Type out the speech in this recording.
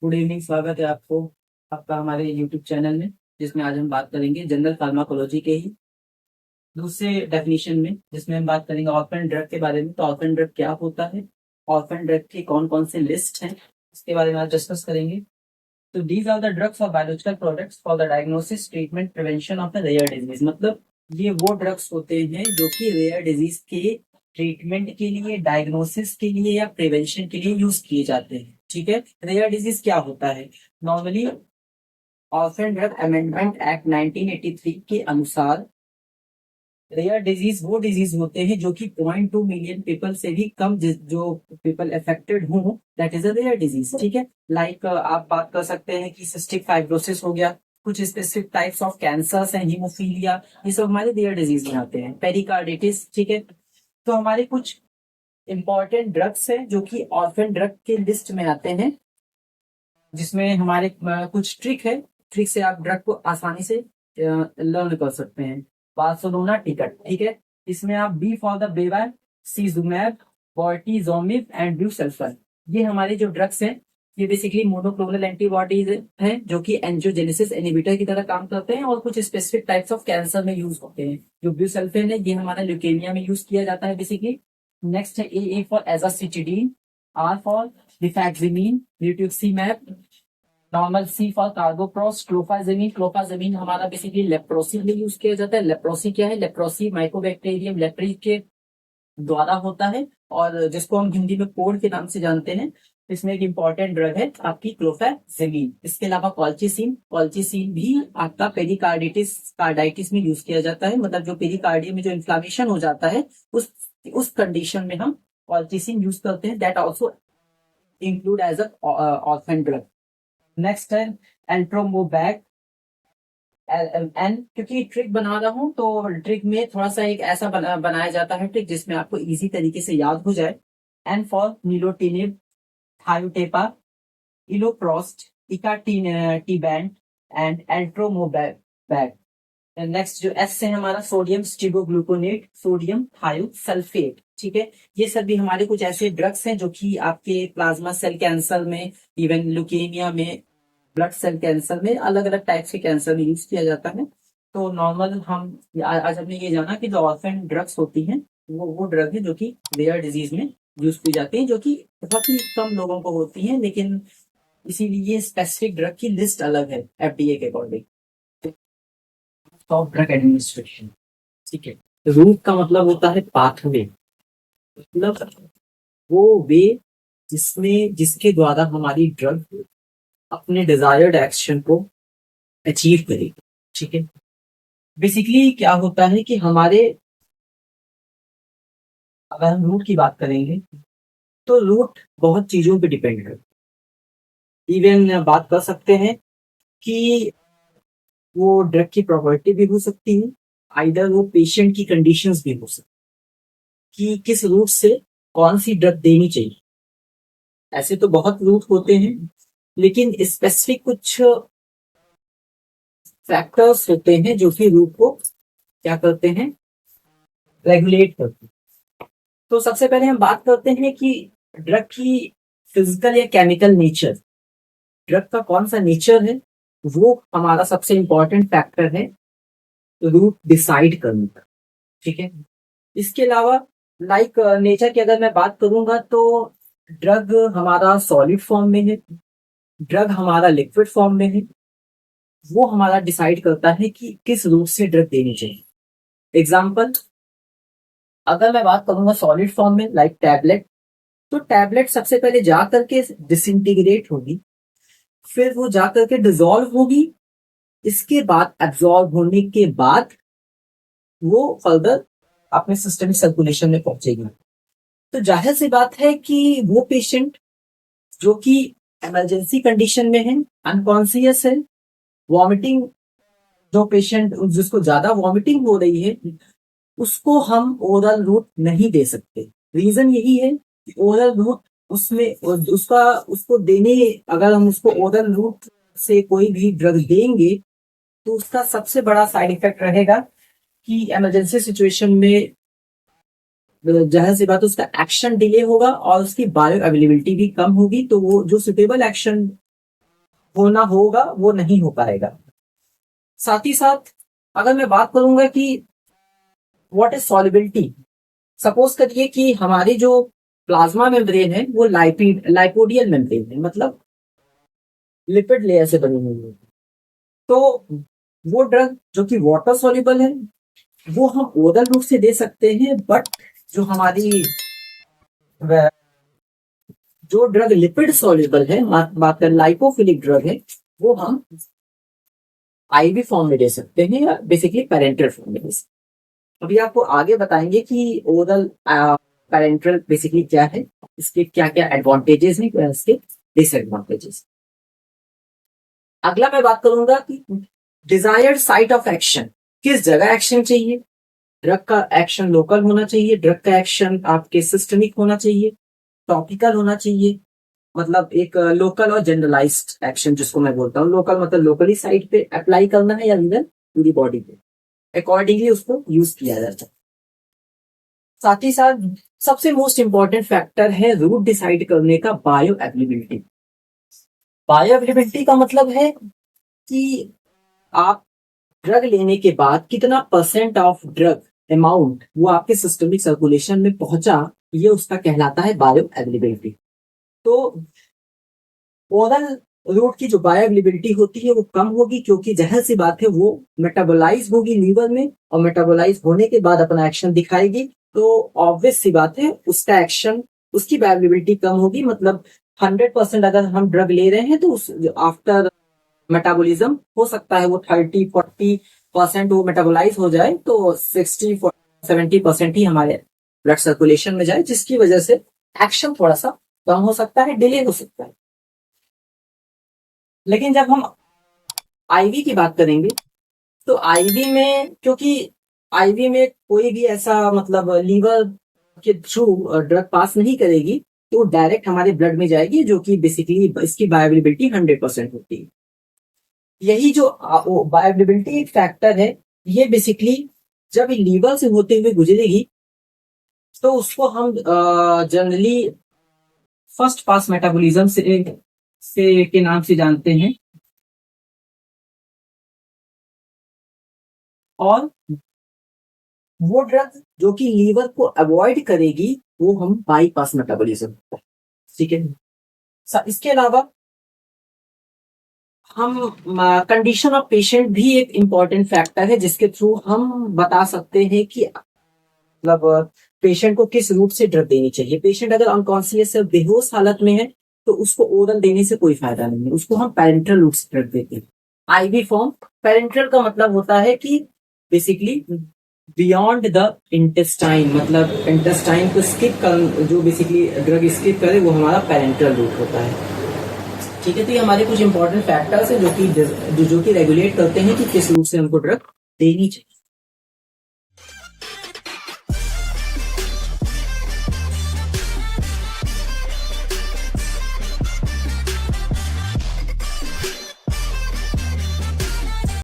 Good evening. स्वागत है आपका हमारे यूट्यूब चैनल में, जिसमें आज हम बात करेंगे जनरल फार्माकोलॉजी के ही दूसरे डेफिनेशन में, जिसमें हम बात करेंगे ऑर्फन ड्रग के बारे में। तो ऑर्फन ड्रग क्या होता है, ऑर्फन ड्रग की कौन कौन से लिस्ट हैं, इसके बारे में आज डिस्कस करेंगे। तो दीज आर द ड्रग्स और biological products for the diagnosis, treatment, prevention of the rare disease. मतलब ये वो ड्रग्स होते हैं जो कि रेयर डिजीज के ट्रीटमेंट के लिए, डायग्नोसिस के लिए या प्रिवेंशन के लिए यूज किए जाते हैं। ठीक है, रेयर डिजीज क्या होता है normally? Orphan drug amendment act 1983 के अनुसार रेयर डिजीज वो डिजीज होते हैं जो कि 0.2 मिलियन पीपल से भी कम, जो पीपल अफेक्टेड हों, that is a rare disease. ठीक है, लाइक आप बात कर सकते हैं कि सिस्टिक फाइब्रोसिस हो गया, कुछ स्पेसिफिक टाइप्स ऑफ कैंसर्स हैं, हीमोफीलिया, ये सब हमारे रेयर डिजीज में आते हैं। पेरिकार्डिटिस। ठीक है, तो हमारे कुछ इंपॉर्टेंट ड्रग्स हैं जो कि ऑर्फन ड्रग के लिस्ट में आते हैं, जिसमें हमारे कुछ ट्रिक है। ट्रिक से आप ड्रग को आसानी से लर्न कर सकते हैं। Barcelona ticket. ठीक है, इसमें आप बी फॉर द बेवा, सीजुमैब, बॉर्टिजोमिब एंड ब्यूसल्फर, ये हमारे जो ड्रग्स हैं, ये बेसिकली मोनोक्लोनल एंटीबॉडीज हैं जो कि एंजियोजेनेसिस इनहिबिटर की तरह काम करते हैं और कुछ स्पेसिफिक टाइप्स ऑफ कैंसर में यूज होते हैं। जो ब्यूसल्फेन है, ये हमारा ल्यूकेमिया में यूज किया जाता है बेसिकली। नेक्स्ट है A for azacitidine, R for rifaximin, rituximab, normal C for carboprost, clofazimine. Clofazimine हमारा बेसिकली लेप्रोसी में यूज किया जाता है। लेप्रोसी क्या है? लेप्रोसी माइकोबैक्टीरियम लेप्री के द्वारा होता है, और जिसको हम हिंदी में कोड के नाम से जानते हैं। इसमें एक इंपॉर्टेंट ड्रग है आपकी क्लोफाजेमिन। इसके अलावा कॉल्चिसिन। कॉल्चिसिन भी आपका पेरिकार्डिटिस, कार्डाइटिस में यूज किया जाता है। मतलब जो पेरिकार्डियम में जो इन्फ्लामेशन हो जाता है, उस कंडीशन में हम कॉल्चिसिन यूज करते हैं। That also include as orphan drug. Next है एल्ट्रोमोबैक। एन, क्योंकि ट्रिक बना रहा हूँ तो ट्रिक में थोड़ा सा एक ऐसा बनाया जाता है ट्रिक जिसमें आपको इजी तरीके से याद हो जाए। N for nilotinib, thiotepa, iloprost, T band and eltrombopag. Next जो एस से हमारा सोडियम स्टिगोग्लूकोनेट, सोडियम थायोसल्फेट। ठीक है, ये सब भी हमारे कुछ ऐसे ड्रग्स हैं जो कि आपके प्लाज्मा सेल कैंसर में, इवन ल्यूकेमिया में, ब्लड सेल कैंसर में, अलग अलग टाइप्स के कैंसर में यूज किया जाता है। तो नॉर्मल हम आज हमने ये जाना कि जो ऑर्फन ड्रग्स होती हैं, वो ड्रग है जो कि रेयर डिजीज में यूज की जाती है, जो कि बहुत ही कम लोगों को होती है, लेकिन इसीलिए स्पेसिफिक ड्रग की लिस्ट अलग है एफडीए के अकॉर्डिंग। Of drug administration. ठीक है, रूट का मतलब होता है पाथवे, मतलब वो वे जिसके द्वारा हमारी ड्रग अपने डिजायर्ड एक्शन को अचीव करेगी। ठीक है, बेसिकली क्या होता है कि हमारे, अगर हम रूट की बात करेंगे तो रूट बहुत चीजों पे डिपेंड करता है। इवन बात कर सकते हैं कि वो ड्रग की प्रॉपर्टी भी हो सकती है, आइदर वो पेशेंट की कंडीशंस भी हो सकती है कि किस रूट से कौन सी ड्रग देनी चाहिए। ऐसे तो बहुत रूट होते हैं, लेकिन स्पेसिफिक कुछ फैक्टर्स होते हैं जो कि रूट को क्या करते हैं, रेगुलेट करते हैं। तो सबसे पहले हम बात करते हैं कि ड्रग की फिजिकल या केमिकल नेचर। ड्रग का कौन सा नेचर है, वो हमारा सबसे इंपॉर्टेंट फैक्टर है रूट डिसाइड करने का। ठीक है, इसके अलावा लाइक नेचर की अगर मैं बात करूंगा तो ड्रग हमारा सॉलिड फॉर्म में है, ड्रग हमारा लिक्विड फॉर्म में है। वो हमारा डिसाइड करता है कि किस रूट से ड्रग देनी चाहिए। एग्जाम्पल, अगर मैं बात करूंगा सॉलिड फॉर्म में, लाइक टैबलेट, तो टैबलेट सबसे पहले जा करके डिसइंटीग्रेट होगी, फिर वो जा करके डिजोल्व होगी, इसके बाद एब्जॉर्ब होने के बाद वो फर्दर अपने सिस्टमिक सर्कुलेशन में पहुंचेगी। तो जाहिर सी बात है कि वो पेशेंट जो कि इमरजेंसी कंडीशन में है, अनकॉन्सियस है, वॉमिटिंग, जो पेशेंट जिसको ज्यादा वॉमिटिंग हो रही है, उसको हम ओरल रूट नहीं दे सकते। रीजन यही है कि ओरल रूट उसमें उसको देने, अगर हम उसको ओरल रूट से कोई भी ड्रग देंगे तो उसका सबसे बड़ा साइड इफेक्ट रहेगा कि इमरजेंसी सिचुएशन में जाहिर सी बात है उसका एक्शन डिले होगा और उसकी बायो अवेलेबिलिटी भी कम होगी। तो वो जो सुटेबल एक्शन होना होगा वो नहीं हो पाएगा। साथ ही साथ अगर मैं बात करूंगा कि व्हाट इज सॉल्युबिलिटी, सपोज करिए कि हमारी जो प्लाज्मा मेम्ब्रेन है वो लाइपोडियल मेम्ब्रेन है, मतलब लिपिड लेयर से बनी हुई है। तो वो ड्रग जो कि वाटर सॉल्युबल है वो हम ओरल रूप से दे सकते हैं, बट जो हमारी जो ड्रग लिपिड सॉल्युबल है, बात कर लाइपोफिलिक ड्रग है, वो हम आईवी फॉर्म में दे सकते हैं या बेसिकली पेरेंटल फॉर्म में दे सकते हैं। अभी आपको आगे बताएंगे कि ओरल पेरेंटल बेसिकली क्या है, इसके क्या क्या एडवांटेजेस हैं, क्या इसके डिसएडवांटेजेस। अगला मैं बात करूंगा कि डिजायर्ड साइट ऑफ एक्शन, किस जगह एक्शन चाहिए। ड्रग का एक्शन लोकल होना चाहिए, ड्रग का एक्शन आपके सिस्टमिक होना चाहिए, टॉपिकल होना चाहिए, मतलब एक लोकल और जनरलाइज्ड एक्शन जिसको मैं बोलता हूँ। लोकल मतलब लोकली साइट पे अप्लाई करना है या इवन पूरी बॉडी पे, अकॉर्डिंगली उसको यूज किया जाता है। साथ ही साथ सबसे मोस्ट इंपॉर्टेंट फैक्टर है रूट डिसाइड करने का, बायो अवेलेबिलिटी। बायो अवेलेबिलिटी का मतलब है कि आप ड्रग लेने के बाद कितना परसेंट ऑफ ड्रग अमाउंट वो आपके सिस्टमिक सर्कुलेशन में पहुंचा, ये उसका कहलाता है बायो अवेलेबिलिटी। तो ओरल रूट की जो बायो अवेलेबिलिटी होती है वो कम होगी, क्योंकि जाहिर सी बात है वो मेटाबोलाइज होगी लीवर में, और मेटाबोलाइज होने के बाद अपना एक्शन दिखाएगी। तो ऑब्वियस सी बात है उसका एक्शन, उसकी बायो अवेलेबिलिटी कम होगी। मतलब 100% अगर हम ड्रग ले रहे हैं तो उस आफ्टर मेटाबॉलिज्म हो सकता है वो 30-40% वो मेटाबोलाइज हो जाए, तो 60-70% ही हमारे ब्लड सर्कुलेशन में जाए, जिसकी वजह से एक्शन थोड़ा सा कम हो सकता है, डिले हो सकता है। लेकिन जब हम आईवी की बात करेंगे तो आईवी में, क्योंकि आईवी में कोई भी ऐसा मतलब लीवर के थ्रू ड्रग पास नहीं करेगी, तो डायरेक्ट हमारे ब्लड में जाएगी, जो कि बेसिकली इसकी बायोअवेलेबिलिटी 100% होती है। यही जो बायोअवेलेबिलिटी एक फैक्टर है, ये बेसिकली जब लीवर से होते हुए गुजरेगी तो उसको हम जनरली फर्स्ट पास मेटाबॉलिज्म से के नाम से जानते हैं, और वो ड्रग जो कि लीवर को अवॉइड करेगी वो हम बाईपास मेटाबॉलिज्म, ठीक है। इसके अलावा हम कंडीशन ऑफ पेशेंट भी एक इम्पॉर्टेंट फैक्टर है, जिसके थ्रू हम बता सकते हैं कि मतलब पेशेंट को किस रूट से ड्रग देनी चाहिए। पेशेंट अगर अनकॉन्शियस है, बेहोश हालत में है, तो उसको ओरल देने से कोई फायदा नहीं है, उसको हम पेरेंटल रूट से ड्रग देते हैं। आईवी फॉर्म, पेरेंटल का मतलब होता है कि बेसिकली बियॉन्ड द इंटेस्टाइन, मतलब इंटेस्टाइन को स्किप कर, जो बेसिकली ड्रग स्किप करे वो हमारा पेरेंटल रूट होता है, ठीक है। तो ये हमारे कुछ इंपॉर्टेंट फैक्टर्स है जो कि रेगुलेट करते हैं कि किस रूट से हमको ड्रग देनी चाहिए।